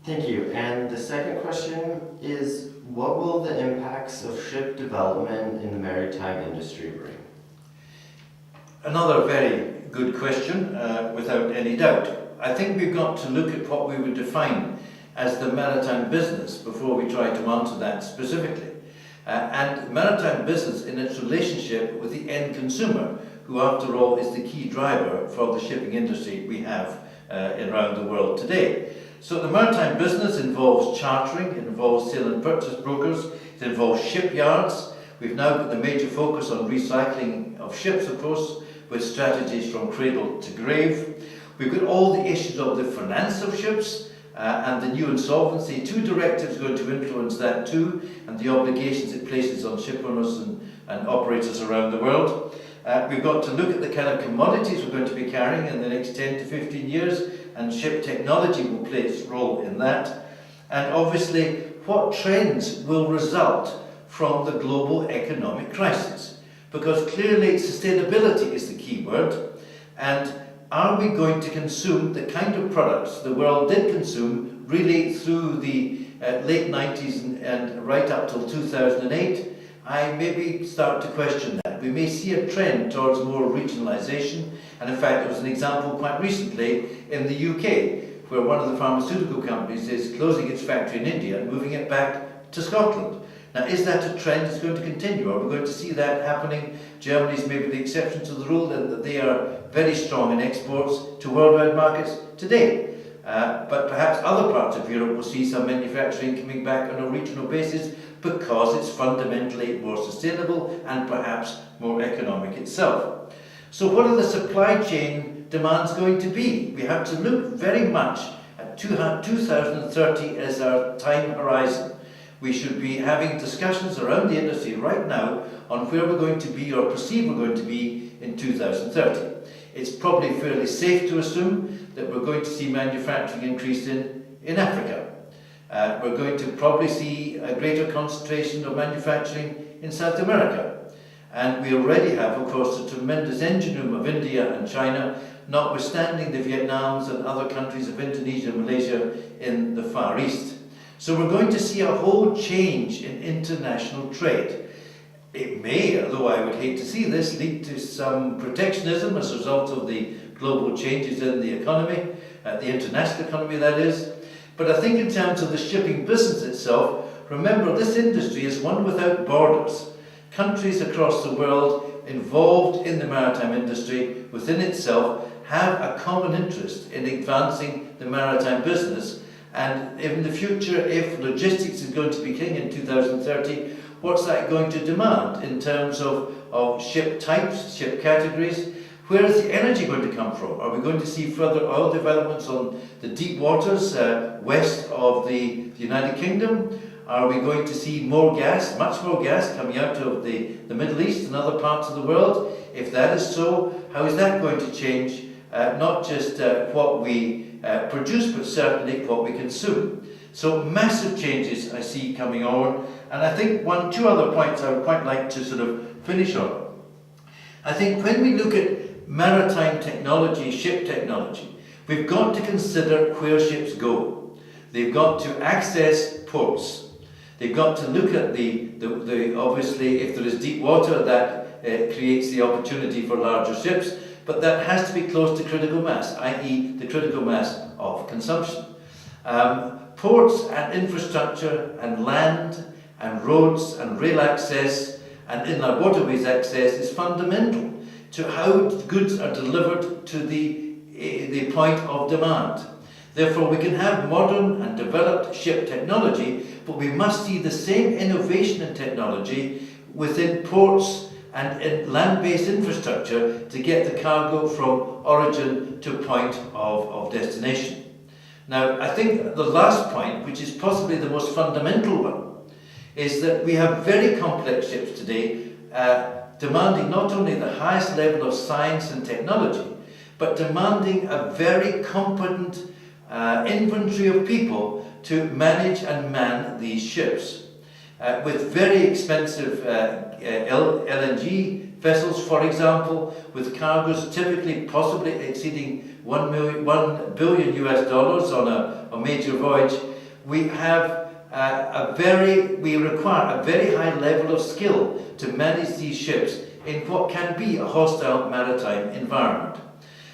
Thank you. And the second question is, what will the impacts of ship development in the maritime industry bring? Another very good question, without any doubt. I think we've got to look at what we would define as the maritime business before we try to answer that specifically. And maritime business in its relationship with the end consumer, who after all is the key driver for the shipping industry we have around the world today. So the maritime business involves chartering, it involves sale and purchase brokers, it involves shipyards. We've now got the major focus on recycling of ships, of course, with strategies from cradle to grave. We've got all the issues of the finance of ships and the new insolvency. Two directives going to influence that too, and the obligations it places on ship owners and operators around the world. We've got to look at the kind of commodities we're going to be carrying in the next 10 to 15 years, and ship technology will play its role in that. And obviously, what trends will result from the global economic crisis? Because clearly sustainability is the key word, and are we going to consume the kind of products the world did consume really through the late 90s and right up till 2008? I maybe start to question that. We may see a trend towards more regionalisation, and in fact there was an example quite recently in the UK where one of the pharmaceutical companies is closing its factory in India and moving it back to Scotland. Now, is that a trend that's going to continue? Are we going to see that happening? Germany's maybe the exception to the rule, and that they are very strong in exports to worldwide markets today. But perhaps other parts of Europe will see some manufacturing coming back on a regional basis because it's fundamentally more sustainable and perhaps more economic itself. So what are the supply chain demands going to be? We have to look very much at 2030 as our time horizon. We should be having discussions around the industry right now on where we're going to be or perceive we're going to be in 2030. It's probably fairly safe to assume that we're going to see manufacturing increase in Africa. We're going to probably see a greater concentration of manufacturing in South America. And we already have, of course, a tremendous engine room of India and China, notwithstanding the Vietnams and other countries of Indonesia and Malaysia in the Far East. So we're going to see a whole change in international trade. It may, although I would hate to see this, lead to some protectionism as a result of the global changes in the economy, the international economy that is. But I think in terms of the shipping business itself, remember this industry is one without borders. Countries across the world involved in the maritime industry within itself have a common interest in advancing the maritime business. And in the future, if logistics is going to be king in 2030, what's that going to demand in terms of ship types, ship categories? Where is the energy going to come from? Are we going to see further oil developments on the deep waters west of the United Kingdom? Are we going to see more gas, much more gas coming out of the Middle East and other parts of the world? If that is so, how is that going to change not just what we produce, but certainly what we consume? So massive changes I see coming on, and I think two other points I would quite like to sort of finish on. I think when we look at maritime technology, ship technology, we've got to consider where ships go. They've got to access ports. They've got to look at the obviously, if there is deep water, that creates the opportunity for larger ships, but that has to be close to critical mass, i.e. the critical mass of consumption. Ports and infrastructure and land and roads and rail access and inland waterways access is fundamental to how goods are delivered to the point of demand. Therefore, we can have modern and developed ship technology, but we must see the same innovation in technology within ports and in land-based infrastructure to get the cargo from origin to point of destination. Now, I think the last point, which is possibly the most fundamental one, is that we have very complex ships today, demanding not only the highest level of science and technology, but demanding a very competent inventory of people to manage and man these ships. With very expensive LNG vessels, for example, with cargoes typically possibly exceeding $1 billion US on a major voyage, we have we require a very high level of skill to manage these ships in what can be a hostile maritime environment.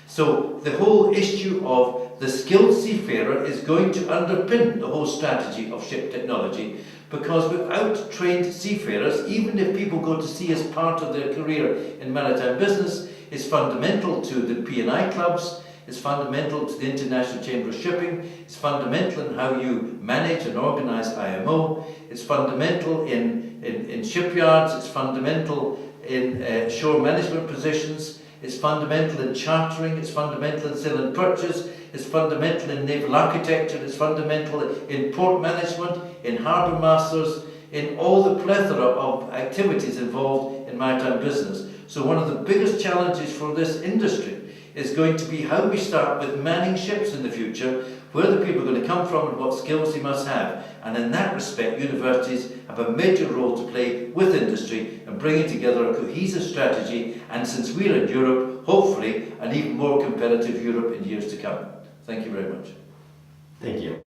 So the whole issue of the skilled seafarer is going to underpin the whole strategy of ship technology, because without trained seafarers, even if people go to sea as part of their career in maritime business, it's fundamental to the P&I clubs, it's fundamental to the International Chamber of Shipping, it's fundamental in how you manage and organise IMO, it's fundamental in shipyards, it's fundamental in shore management positions, it's fundamental in chartering, it's fundamental in sale and purchase, it's fundamental in naval architecture, it's fundamental in port management, in harbour masters, in all the plethora of activities involved in maritime business. So one of the biggest challenges for this industry is going to be how we start with manning ships in the future, where the people are going to come from and what skills they must have. And in that respect, universities have a major role to play with industry and bringing together a cohesive strategy, and since we're in Europe, hopefully an even more competitive Europe in years to come. Thank you very much. Thank you.